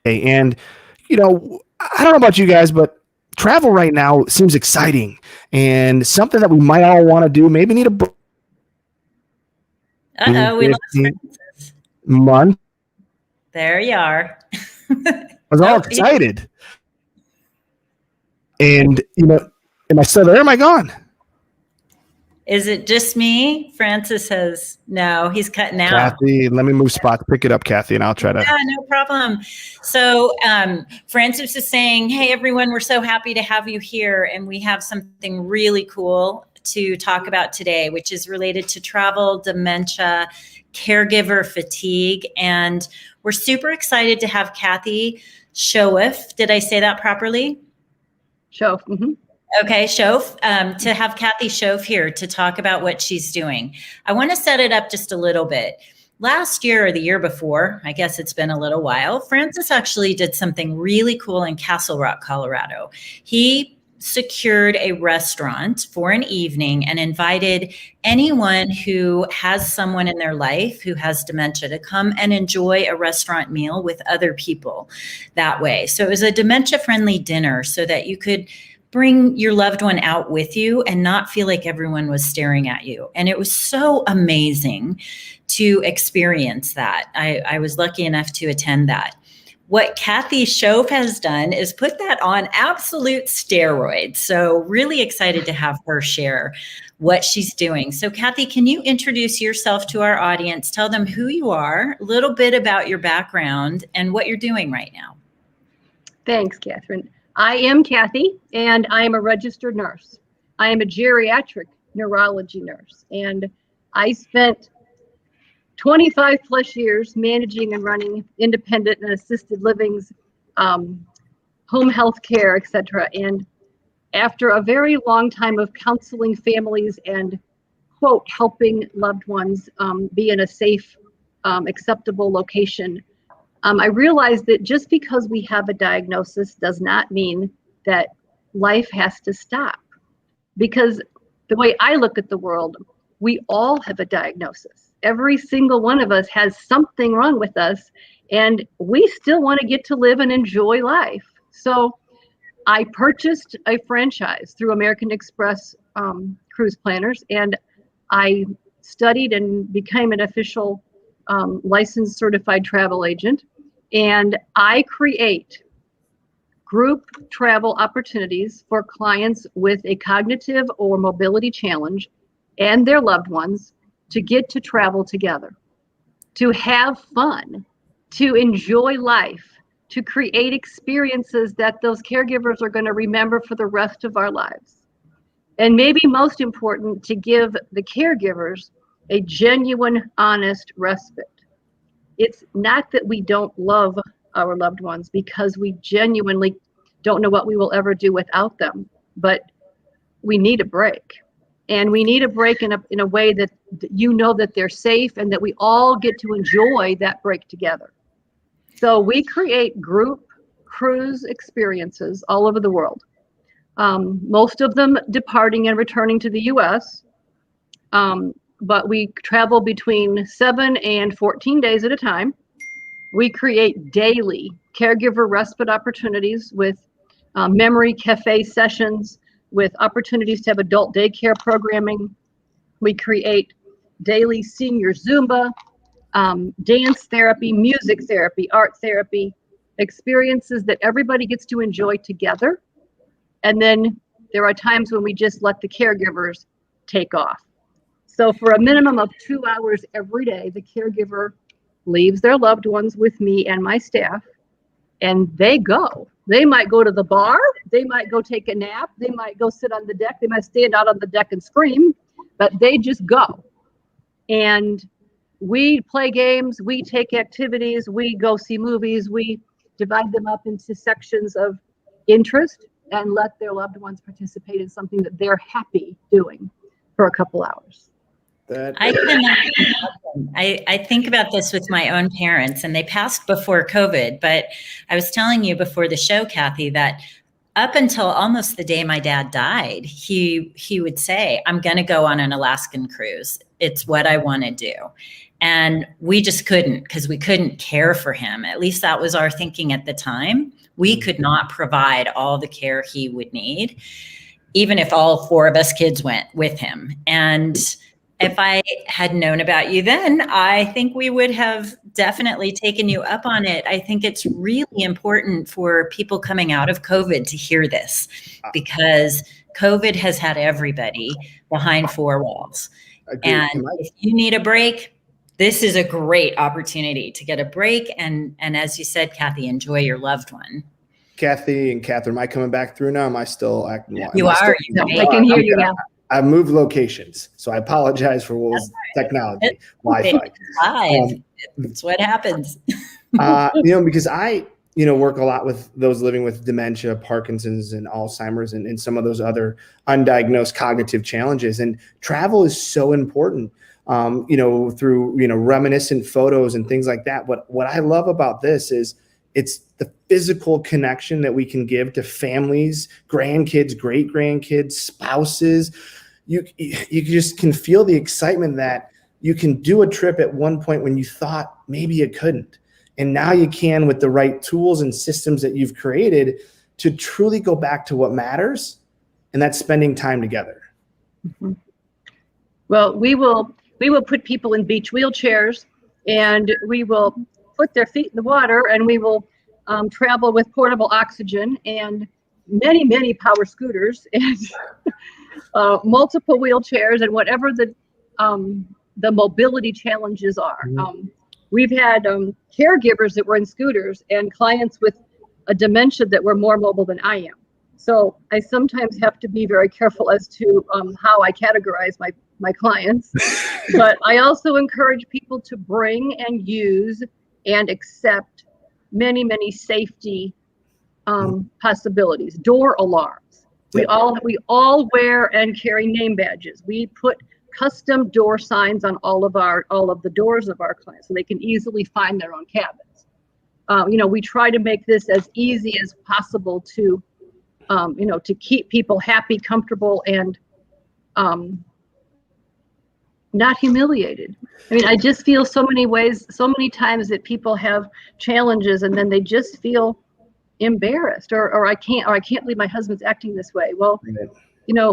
And, I don't know about you guys, but travel right now seems exciting and something that we might all want to do. Maybe need a break. We lost Francis. Month. There you are. I was all excited. And, am I still there? Am I gone? Is it just me? Francis says, no, he's cutting out. Kathy, let me move spots. Pick it up, Kathy, and I'll try to. Yeah, no problem. So Francis is saying, hey, everyone, we're so happy to have you here. And we have something really cool to talk about today, which is related to travel, dementia, caregiver fatigue. And we're super excited to have Kathy Shoaf. Did I say that properly? Shoaf. Mm-hmm. Okay, Shoaf, to have Kathy Shoaf here to talk about what she's doing. I want to set it up just a little bit. Last year or the year before, I guess it's been a little while, Francis actually did something really cool in Castle Rock, Colorado. He secured a restaurant for an evening and invited anyone who has someone in their life who has dementia to come and enjoy a restaurant meal with other people that way. So it was a dementia-friendly dinner so that you could bring your loved one out with you and not feel like everyone was staring at you. And it was so amazing to experience that. I was lucky enough to attend that. What Kathy Shoaf has done is put that on absolute steroids. So really excited to have her share what she's doing. So Kathy, can you introduce yourself to our audience? Tell them who you are, a little bit about your background and what you're doing right now. Thanks, Catherine. I am Kathy, and I am a registered nurse. I am a geriatric neurology nurse, and I spent 25 plus years managing and running independent and assisted livings, home health care, etc. And after a very long time of counseling families and, quote, helping loved ones be in a safe, acceptable location, I realized that just because we have a diagnosis does not mean that life has to stop. Because the way I look at the world, we all have a diagnosis. Every single one of us has something wrong with us, and we still want to get to live and enjoy life. So I purchased a franchise through American Express Cruise Planners, and I studied and became an official licensed certified travel agent. And I create group travel opportunities for clients with a cognitive or mobility challenge and their loved ones to get to travel together, to have fun, to enjoy life, to create experiences that those caregivers are going to remember for the rest of our lives. And maybe most important, to give the caregivers a genuine, honest respite. It's not that we don't love our loved ones, because we genuinely don't know what we will ever do without them, but we need a break. And we need a break in a way that that they're safe and that we all get to enjoy that break together. So we create group cruise experiences all over the world. Most of them departing and returning to the US. But we travel between 7 and 14 days at a time. We create daily caregiver respite opportunities with memory cafe sessions, with opportunities to have adult daycare programming. We create daily senior Zumba, dance therapy, music therapy, art therapy, experiences that everybody gets to enjoy together. And then there are times when we just let the caregivers take off. So for a minimum of 2 hours every day, the caregiver leaves their loved ones with me and my staff, and they go. They might go to the bar, they might go take a nap, they might go sit on the deck, they might stand out on the deck and scream, but they just go. And we play games, we take activities, we go see movies, we divide them up into sections of interest and let their loved ones participate in something that they're happy doing for a couple hours. I think about this with my own parents, and they passed before COVID, but I was telling you before the show, Kathy, that up until almost the day my dad died, he would say, I'm going to go on an Alaskan cruise. It's what I want to do. And we just couldn't, because we couldn't care for him. At least that was our thinking at the time. We could not provide all the care he would need, even if all 4 of us kids went with him. And if I had known about you then, I think we would have definitely taken you up on it. I think it's really important for people coming out of COVID to hear this, because COVID has had everybody behind 4 walls. And if you need a break, this is a great opportunity to get a break. And as you said, Kathy, enjoy your loved one. Kathy and Catherine, am I coming back through now? Am I still acting? You are. I can hear you now. I moved locations, so I apologize for what was technology, Wi-Fi. That's what happens. Because I, work a lot with those living with dementia, Parkinson's, and Alzheimer's, and some of those other undiagnosed cognitive challenges. And travel is so important, through, reminiscent photos and things like that. But what I love about this is it's the physical connection that we can give to families, grandkids, great grandkids, spouses. You just can feel the excitement that you can do a trip at one point when you thought maybe you couldn't. And now you can, with the right tools and systems that you've created, to truly go back to what matters, and that's spending time together. Mm-hmm. Well, we will put people in beach wheelchairs, and we will put their feet in the water, and we will travel with portable oxygen and many power scooters and multiple wheelchairs and whatever the mobility challenges are. We've had caregivers that were in scooters and clients with a dementia that were more mobile than I am. So I sometimes have to be very careful as to how I categorize my clients. But I also encourage people to bring and use and accept many safety possibilities. Door alarms. We all wear and carry name badges. We put custom door signs on all of the doors of our clients so they can easily find their own cabins. We try to make this as easy as possible to keep people happy, comfortable, and not humiliated. I mean, I just feel so many times that people have challenges and then they just feel embarrassed or I can't believe my husband's acting this way. Well,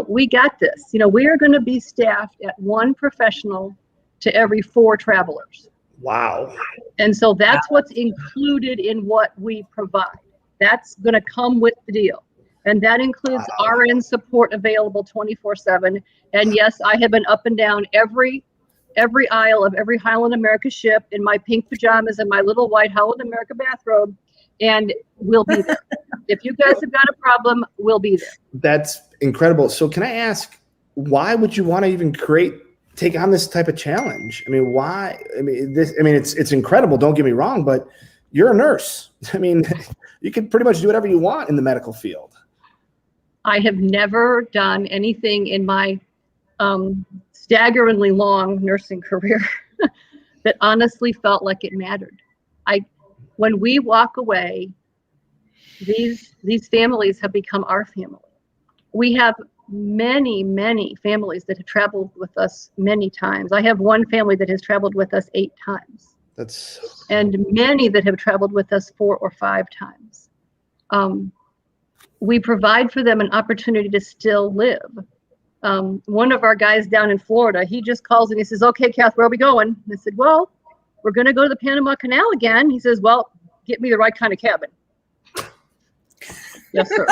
we got this. We are going to be staffed at 1 professional to every 4 travelers. Wow. And so that's what's included in what we provide. That's going to come with the deal. And that includes RN support available 24/7. And yes, I have been up and down every aisle of every Highland America ship in my pink pajamas and my little white Highland America bathrobe, and we'll be there. If you guys have got a problem, we'll be there. That's incredible. So can I ask, why would you want to even take on this type of challenge? I mean, why? It's incredible. Don't get me wrong, but you're a nurse. I mean, you can pretty much do whatever you want in the medical field. I have never done anything in my staggeringly long nursing career that honestly felt like it mattered. When we walk away, these families have become our family. We have many families that have traveled with us many times. I have one family that has traveled with us 8 times. And many that have traveled with us 4 or 5 times. We provide for them an opportunity to still live. One of our guys down in Florida, he just calls and he says, "Okay, Kath, where are we going?" And I said, "Well, we're going to go to the Panama Canal again." He says, "Well, get me the right kind of cabin." Yes, sir.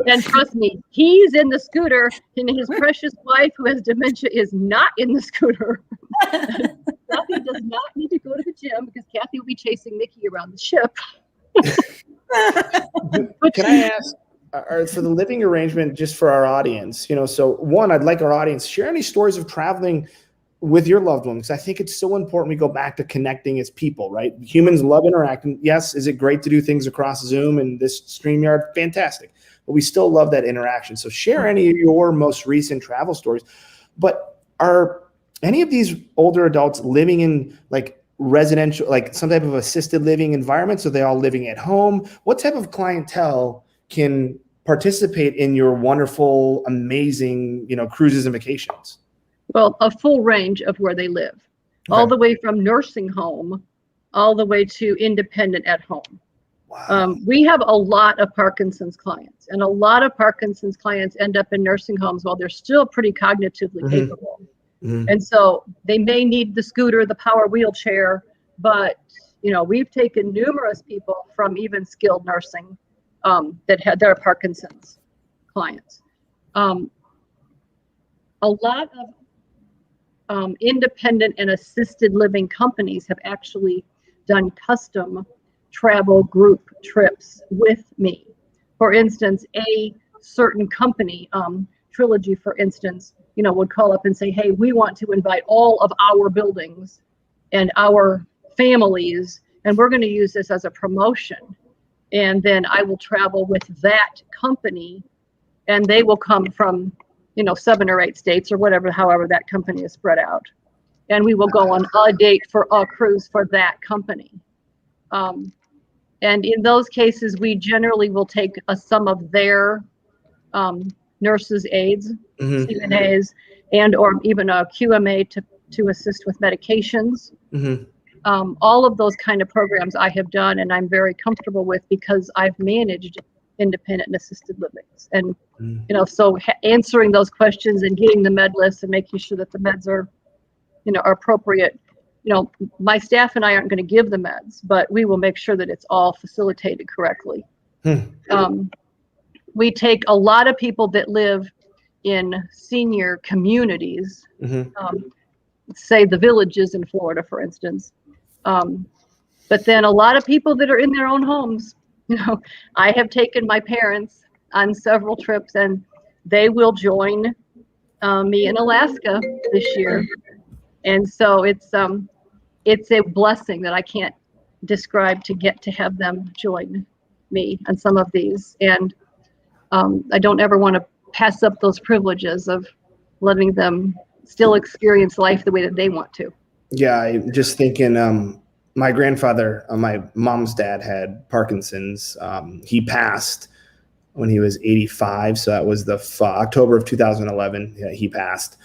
And trust me, he's in the scooter, and his precious wife, who has dementia, is not in the scooter. Kathy does not need to go to the gym because Kathy will be chasing Mickey around the ship. Can I ask, for the living arrangement, just for our audience, so one, I'd like our audience share any stories of traveling with your loved ones. I think it's so important we go back to connecting as people, right? Humans love interacting. Yes, is it great to do things across Zoom and this StreamYard? Fantastic. But we still love that interaction. So share any of your most recent travel stories. But are any of these older adults living in residential, some type of assisted living environment? So they're all living at home? What type of clientele can participate in your wonderful, amazing, cruises and vacations? Well, a full range of where they live. all the way from nursing home, all the way to independent at home. Wow. We have a lot of Parkinson's clients, and a lot of Parkinson's clients end up in nursing homes while they're still pretty cognitively capable. And so they may need the scooter, the power wheelchair, but we've taken numerous people from even skilled nursing that had their Parkinson's clients. A lot of independent and assisted living companies have actually done custom travel group trips with me. For instance, a certain company, Trilogy, for instance, would call up and say, hey, we want to invite all of our buildings and our families, and we're going to use this as a promotion. And then I will travel with that company, and they will come from, 7 or 8 states or whatever, however that company is spread out. And we will go on a date for a cruise for that company. And in those cases, we generally will take some of their nurses' aides, CNAs, and or even a QMA to assist with medications. All of those kind of programs I have done, and I'm very comfortable with because I've managed independent and assisted livings. And so answering those questions and getting the med list and making sure that the meds are are appropriate. My staff and I aren't going to give the meds, but we will make sure that it's all facilitated correctly. We take a lot of people that live in senior communities, say the Villages in Florida, for instance. But then a lot of people that are in their own homes. I have taken my parents on several trips, and they will join me in Alaska this year. And so it's a blessing that I can't describe to get to have them join me on some of these. And I don't ever want to pass up those privileges of letting them still experience life the way that they want to. Yeah, I'm just thinking, my grandfather, my mom's dad, had Parkinson's. He passed when he was 85. So that was the October of 2011. He passed.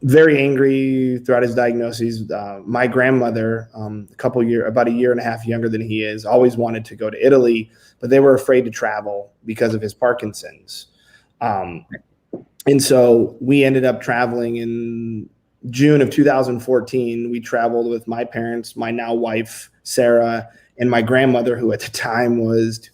Very angry throughout his diagnoses. My grandmother, about a year and a half younger than he is, always wanted to go to Italy, but they were afraid to travel because of his Parkinson's. And so we ended up traveling in June of 2014. We traveled with my parents, my now wife, Sarah, and my grandmother, who at the time was,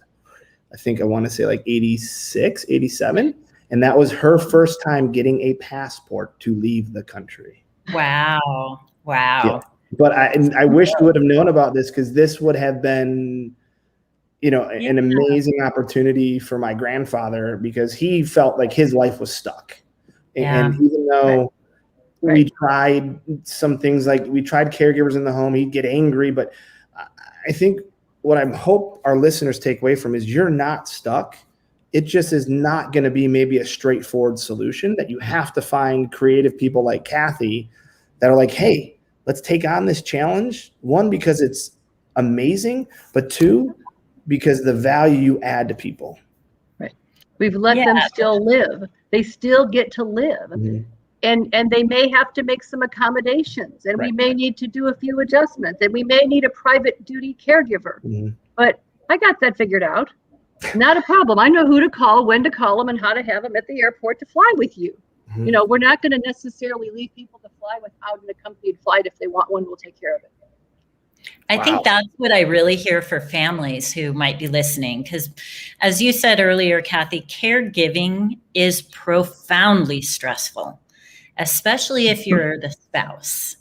I want to say like 86, 87. And that was her first time getting a passport to leave the country. Wow. Wow. Yeah. But I wish we would have known about this, because this would have been, an amazing opportunity for my grandfather, because he felt like his life was stuck. And even though we tried some things, like we tried caregivers in the home, he'd get angry. But I think what I hope our listeners take away from is you're not stuck. It just is not going to be maybe a straightforward solution, that you have to find creative people like Kathy that are like, hey, let's take on this challenge. 1, because it's amazing, but 2, because the value you add to people. Right. We've let them still live. They still get to live. And they may have to make some accommodations, and we may need to do a few adjustments, and we may need a private duty caregiver. But I got that figured out. Not a problem. I know who to call, when to call them, and how to have them at the airport to fly with you. We're not going to necessarily leave people to fly without an accompanied flight. If they want one, we'll take care of it. I think that's what I really hear for families who might be listening, because as you said earlier, Kathy, caregiving is profoundly stressful, especially if you're the spouse,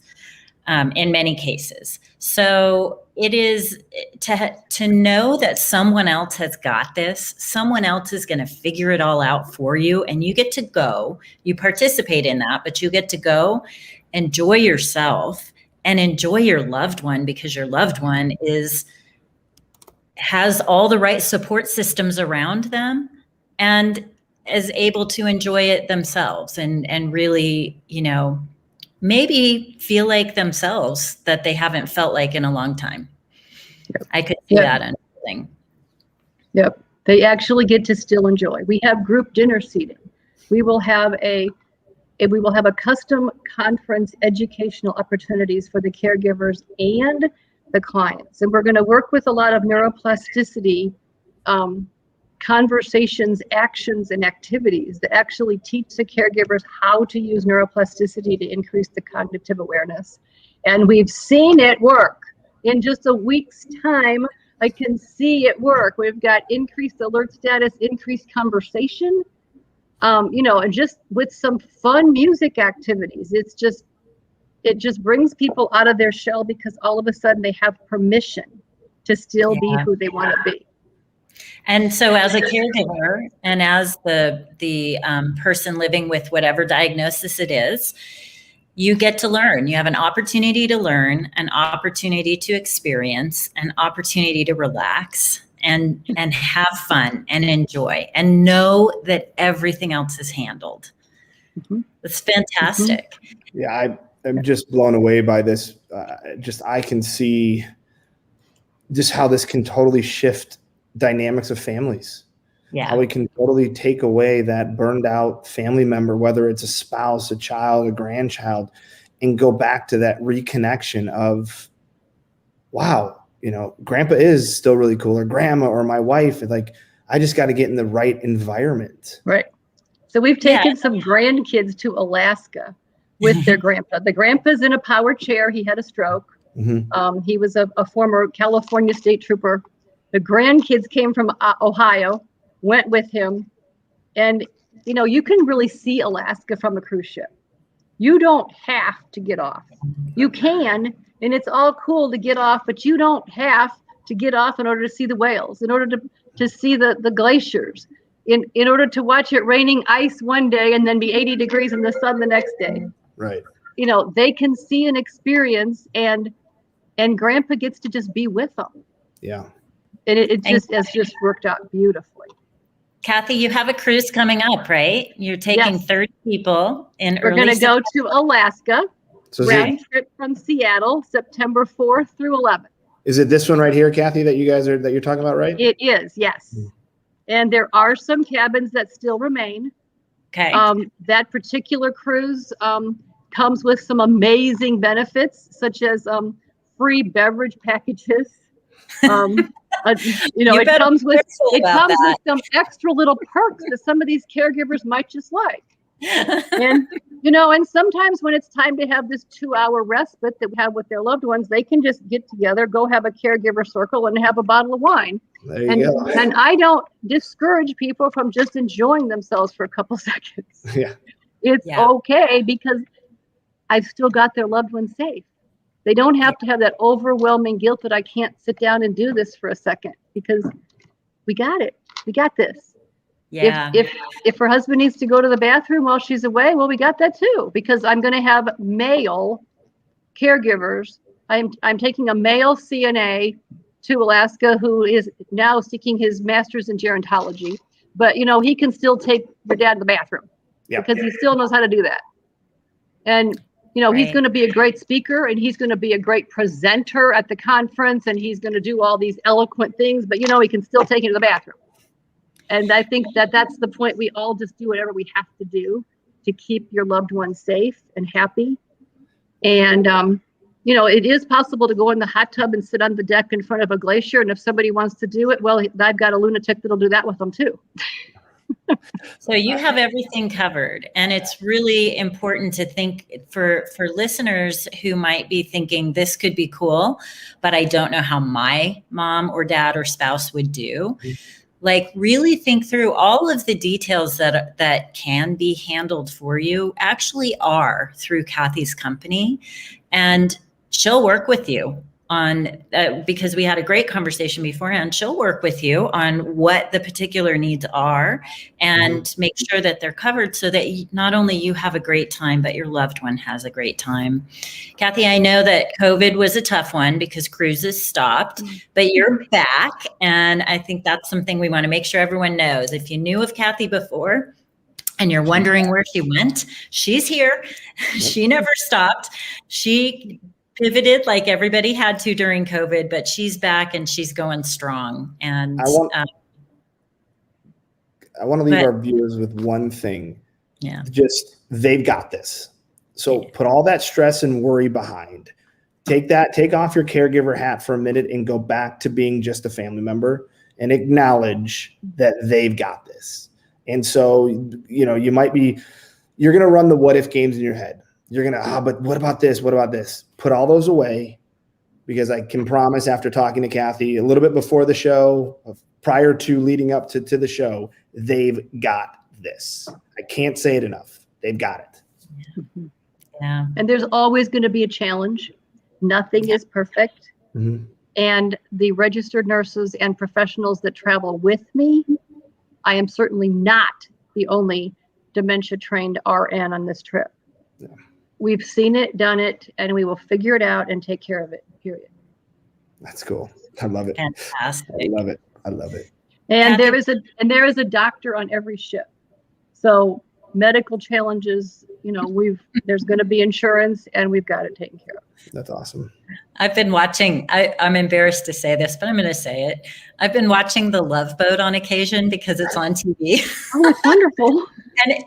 in many cases. So it is to know that someone else has got this, someone else is going to figure it all out for you, and you get to go, you participate in that, but you get to go enjoy yourself and enjoy your loved one, because your loved one has all the right support systems around them and is able to enjoy it themselves and really, maybe feel like themselves that they haven't felt like in a long time. I could see that unfolding. They actually get to still enjoy. We have group dinner seating. We will have a and we will have a custom conference educational opportunities for the caregivers and the clients. And we're going to work with a lot of neuroplasticity conversations, actions, and activities that actually teach the caregivers how to use neuroplasticity to increase the cognitive awareness. And we've seen it work. In just a week's time, I can see it work. We've got increased alert status, increased conversation, and just with some fun music activities. It just brings people out of their shell because all of a sudden they have permission to still be who they want to be. And so as a caregiver and as the person living with whatever diagnosis it is, you get to learn. You have an opportunity to learn, an opportunity to experience, an opportunity to relax and have fun and enjoy and know that everything else is handled. Mm-hmm. It's fantastic. Mm-hmm. Yeah, I'm just blown away by this. I can see just how this can totally shift dynamics of families. Yeah. How we can totally take away that burned out family member, whether it's a spouse, a child, a grandchild, and go back to that reconnection of, wow, grandpa is still really cool, or grandma, or my wife. Like, I just got to get in the right environment. Right. So we've taken some grandkids to Alaska with their grandpa. The grandpa's in a power chair. He had a stroke. Mm-hmm. He was a former California state trooper. The grandkids came from Ohio, went with him. And, you can really see Alaska from a cruise ship. You don't have to get off. You can, and it's all cool to get off, but you don't have to get off in order to see the whales, in order to see the glaciers, in order to watch it raining ice one day and then be 80 degrees in the sun the next day. Right. They can see and experience, and grandpa gets to just be with them. Yeah. And it has just worked out beautifully. Kathy, you have a cruise coming up, right? You're taking 30 people in We're going to go to Alaska. So round trip from Seattle, September 4th through 11th. Is it this one right here, Kathy, that you're talking about, right? It is, yes. Mm. And there are some cabins that still remain. Okay. That particular cruise comes with some amazing benefits, such as free beverage packages. It comes with some extra little perks that some of these caregivers might just like. And sometimes when it's time to have this 2-hour respite that we have with their loved ones, they can just get together, go have a caregiver circle and have a bottle of wine. There you go. And I don't discourage people from just enjoying themselves for a couple seconds. Yeah. It's okay, because I've still got their loved ones safe. They don't have to have that overwhelming guilt that I can't sit down and do this for a second, because we got it. We got this. Yeah. If her husband needs to go to the bathroom while she's away, well, we got that too, because I'm going to have male caregivers. I'm taking a male CNA to Alaska who is now seeking his master's in gerontology, but he can still take your dad to the bathroom because he still knows how to do that. And he's going to be a great speaker, and he's going to be a great presenter at the conference, and he's going to do all these eloquent things, but he can still take you to the bathroom. And I think that's the point. We all just do whatever we have to do to keep your loved ones safe and happy. And, it is possible to go in the hot tub and sit on the deck in front of a glacier. And if somebody wants to do it, well, I've got a lunatic that'll do that with them too. So you have everything covered. And it's really important to think for listeners who might be thinking this could be cool, but I don't know how my mom or dad or spouse would do. Like, really think through all of the details that can be handled for you actually are through Kathy's company. And she'll work with you on, because we had a great conversation beforehand, she'll work with you on what the particular needs are and make sure that they're covered so that not only you have a great time, but your loved one has a great time. Kathy, I know that COVID was a tough one because cruises stopped, but you're back. And I think that's something we want to make sure everyone knows. If you knew of Kathy before and you're wondering where she went, she's here. She never stopped. She pivoted like everybody had to during COVID, but she's back and she's going strong. And I want to leave our viewers with one thing. Yeah. Just, they've got this. So put all that stress and worry behind. Take off your caregiver hat for a minute and go back to being just a family member and acknowledge that they've got this. And so, you're going to run the what if games in your head. You're going to, but what about this? What about this? Put all those away, because I can promise, after talking to Kathy a little bit before the show, prior to leading up to the show, they've got this. I can't say it enough. They've got it. Yeah. And there's always going to be a challenge. Nothing is perfect. Mm-hmm. And the registered nurses and professionals that travel with me, I am certainly not the only dementia trained RN on this trip. Yeah. We've seen it, done it, and we will figure it out and take care of it, period. That's cool. I love it. Fantastic. I love it. I love it. And Kathy- there is a doctor on every ship. So medical challenges, there's going to be insurance, and we've got it taken care of. That's awesome. I've been watching, I'm embarrassed to say this, but I'm going to say it. I've been watching The Love Boat on occasion because it's on TV. Oh, it's wonderful.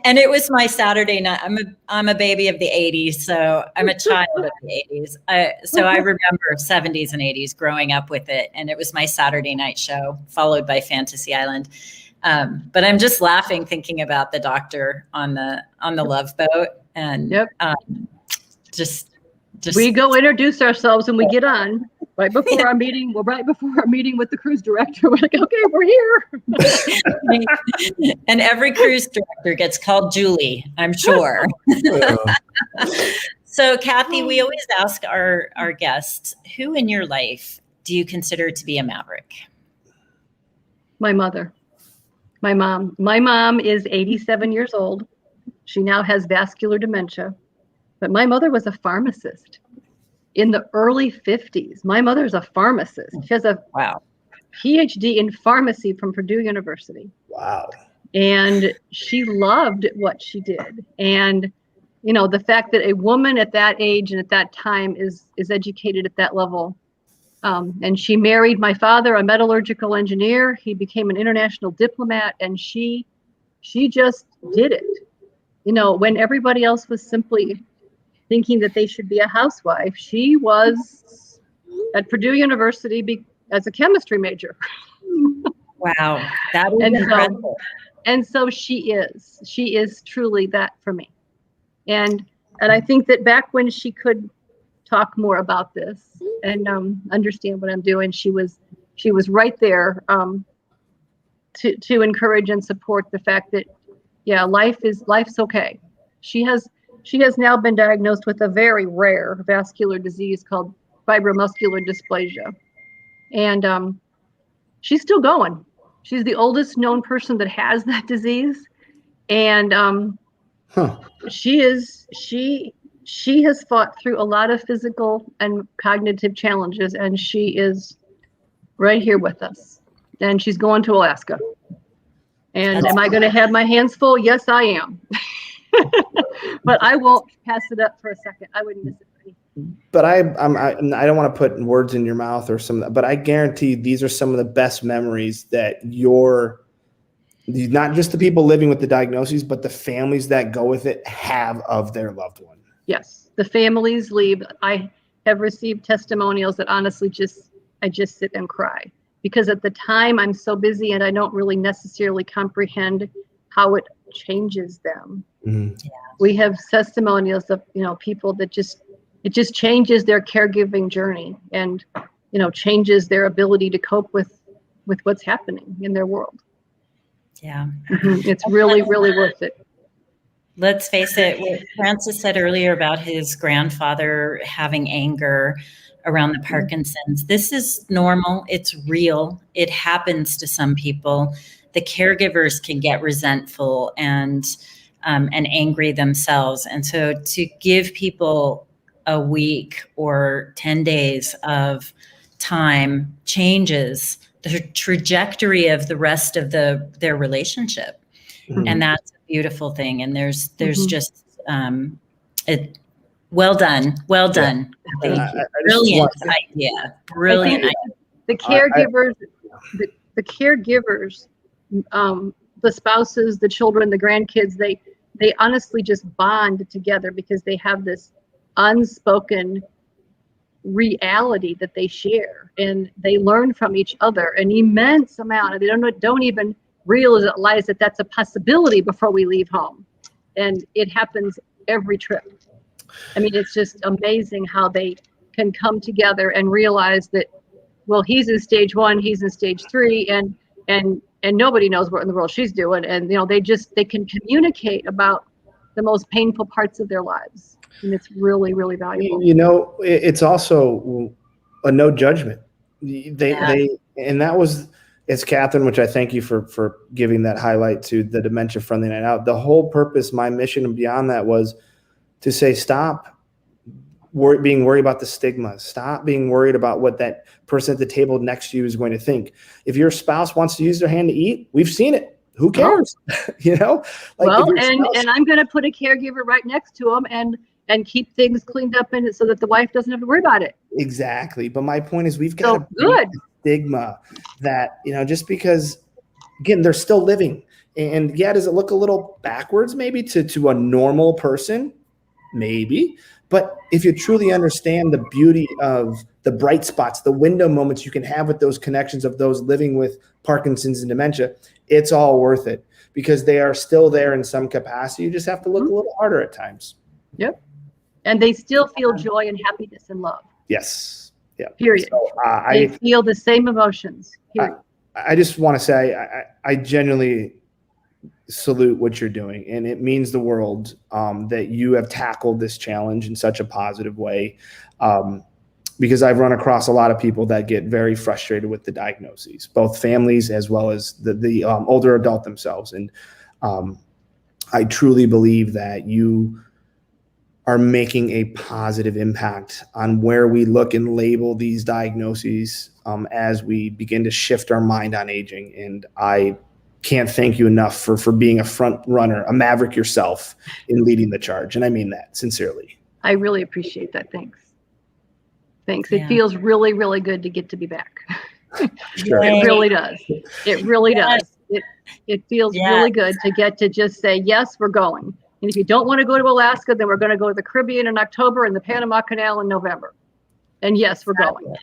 And it was my Saturday night. I'm a baby of the 80s, so I'm a child of the 80s. So I remember 70s and 80s growing up with it, and it was my Saturday night show, followed by Fantasy Island. But I'm just laughing thinking about the doctor on the Love Boat, and just we go introduce ourselves and we get on right before our meeting. Well, right before our meeting with the cruise director, we're like, okay, we're here. And every cruise director gets called Julie, I'm sure. So Kathy, we always ask our guests, who in your life do you consider to be a maverick? My mother. My mom. My mom is 87 years old. She now has vascular dementia. But my mother was a pharmacist in the early 50s. My mother's a pharmacist. She has a PhD in pharmacy from Purdue University. Wow. And she loved what she did. And, the fact that a woman at that age and at that time is educated at that level. And she married my father, a metallurgical engineer. He became an international diplomat, and she just did it. When everybody else was simply thinking that they should be a housewife, she was at Purdue University as a chemistry major. Wow, that is incredible. And so she is truly that for me. And I think that back when she could talk more about this and understand what I'm doing, she was right there to encourage and support the fact that life's okay. She has now been diagnosed with a very rare vascular disease called fibromuscular dysplasia. And she's still going. She's the oldest known person that has that disease. And she has fought through a lot of physical and cognitive challenges, and she is right here with us. And she's going to Alaska. And am I going to have my hands full? Yes, I am. But I won't pass it up for a second. I wouldn't miss it for anything. But I don't want to put words in your mouth or some, but I guarantee these are some of the best memories that not just the people living with the diagnoses, but the families that go with it have of their loved one. Yes, the families leave. I have received testimonials that honestly I just sit and cry, because at the time I'm so busy and I don't really necessarily comprehend how it changes them. Mm-hmm. Yeah. We have testimonials of people that it just changes their caregiving journey and changes their ability to cope with what's happening in their world. Yeah. Mm-hmm. It's really, really worth it. Let's face it, what Francis said earlier about his grandfather having anger around the Parkinson's. This is normal. It's real. It happens to some people. The caregivers can get resentful and angry themselves. And so to give people a week or 10 days of time changes the trajectory of the rest of their relationship. Mm-hmm. And that's a beautiful thing. And there's mm-hmm. just it. Well done. Yeah. Brilliant idea. Brilliant idea. The caregivers, the caregivers, the spouses, the children, the grandkids, they honestly just bond together because they have this unspoken reality that they share, and they learn from each other an immense amount, and they don't even realize that that's a possibility before we leave home. And it happens every trip. I mean, it's just amazing how they can come together and realize that, well, he's in stage 1, he's in stage 3, and nobody knows what in the world she's doing. And they can communicate about the most painful parts of their lives. And it's really, really valuable. It's also a no judgment. And that was, it's Catherine, which I thank you for giving that highlight to the Dementia Friendly Night Out. The whole purpose, my mission and beyond that, was to say, stop being worried about the stigma. Stop being worried about what that person at the table next to you is going to think. If your spouse wants to use their hand to eat, we've seen it. Who cares? Well, and I'm going to put a caregiver right next to them and keep things cleaned up in it so that the wife doesn't have to worry about it. Exactly. But my point is, we've got to break the stigma that, just because, again, they're still living. And yeah, does it look a little backwards maybe to a normal person? Maybe. But if you truly understand the beauty of the bright spots, the window moments you can have with those connections of those living with Parkinson's and dementia, it's all worth it because they are still there in some capacity. You just have to look a little harder at times. Yep. And they still feel joy and happiness and love. Yes. Yeah. Period. So, they feel the same emotions. Period. I just want to say I genuinely salute what you're doing, and it means the world that you have tackled this challenge in such a positive way, because I've run across a lot of people that get very frustrated with the diagnoses, both families as well as the older adult themselves. And I truly believe that you are making a positive impact on where we look and label these diagnoses as we begin to shift our mind on aging. And I can't thank you enough for being a front runner, a maverick yourself in leading the charge. And I mean that sincerely. I really appreciate that. Thanks. Yeah. It feels really, really good to get to be back. Sure. It really does. It really does. It feels really good to get to just say, yes, we're going. And if you don't want to go to Alaska, then we're going to go to the Caribbean in October and the Panama Canal in November. And yes, we're going.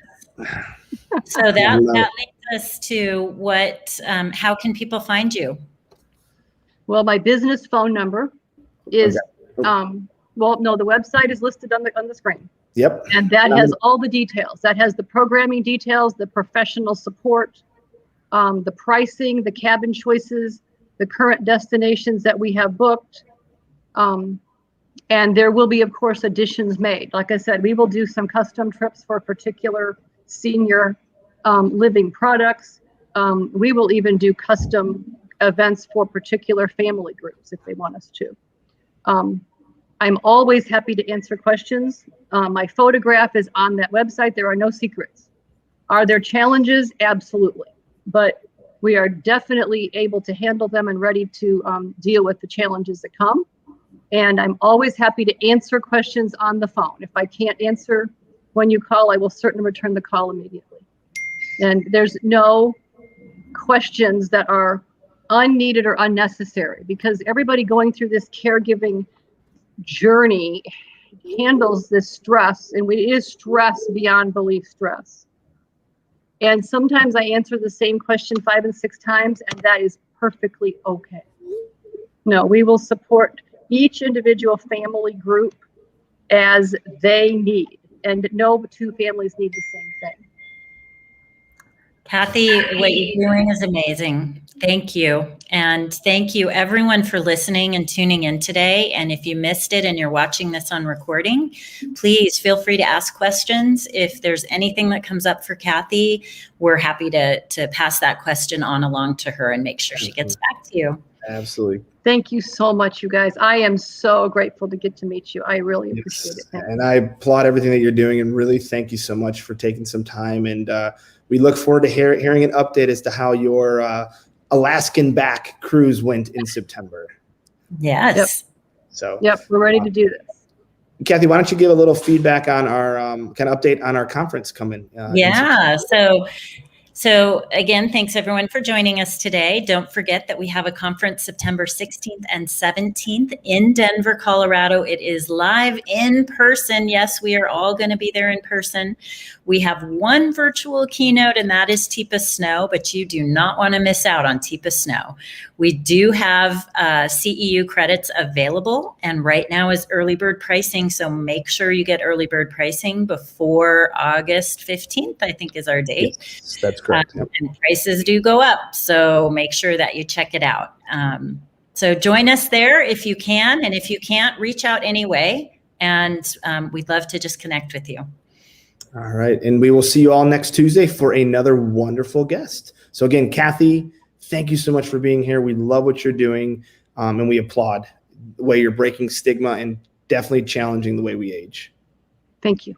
So that leads us to what, how can people find you? Well, my business phone number is, the website is listed on the screen. Yep. And that has all the details. That has the programming details, the professional support, the pricing, the cabin choices, the current destinations that we have booked. And there will be, of course, additions made. Like I said, we will do some custom trips for particular senior living products. We will even do custom events for particular family groups if they want us to. I'm always happy to answer questions. My photograph is on that website. There are no secrets. Are there challenges? Absolutely. But we are definitely able to handle them and ready to deal with the challenges that come. And I'm always happy to answer questions on the phone. If I can't answer when you call, I will certainly return the call immediately. And there's no questions that are unneeded or unnecessary, because everybody going through this caregiving journey handles this stress, and it is stress beyond belief stress. And sometimes I answer the same question 5 and 6 times, and that is perfectly okay. No, we will support each individual family group as they need, and no 2 families need the same thing. Kathy, what you're doing is amazing. Thank you. And thank you everyone for listening and tuning in today. And if you missed it and you're watching this on recording, please feel free to ask questions. If there's anything that comes up for Kathy, we're happy to pass that question on along to her and make sure she gets back to you. Absolutely. Thank you so much, you guys. I am so grateful to get to meet you. I really appreciate it. And I applaud everything that you're doing, and really thank you so much for taking some time. And we look forward to hearing an update as to how your Alaskan back cruise went in September. Yes. Yep. So. Yep, we're ready to do this. Kathy, why don't you give a little feedback on our kind of update on our conference coming? So again, thanks everyone for joining us today. Don't forget that we have a conference September 16th and 17th in Denver, Colorado. It is live in person. Yes, we are all going to be there in person. We have one virtual keynote, and that is Teepa Snow, but you do not want to miss out on Teepa Snow. We do have CEU credits available, and right now is early bird pricing, so make sure you get early bird pricing before August 15th, I think is our date. Yes, that's correct. Yep. And prices do go up, so make sure that you check it out. So join us there if you can, and if you can't, reach out anyway, and we'd love to just connect with you. All right, and we will see you all next Tuesday for another wonderful guest. So again, Kathy, thank you so much for being here. We love what you're doing, and we applaud the way you're breaking stigma and definitely challenging the way we age. Thank you.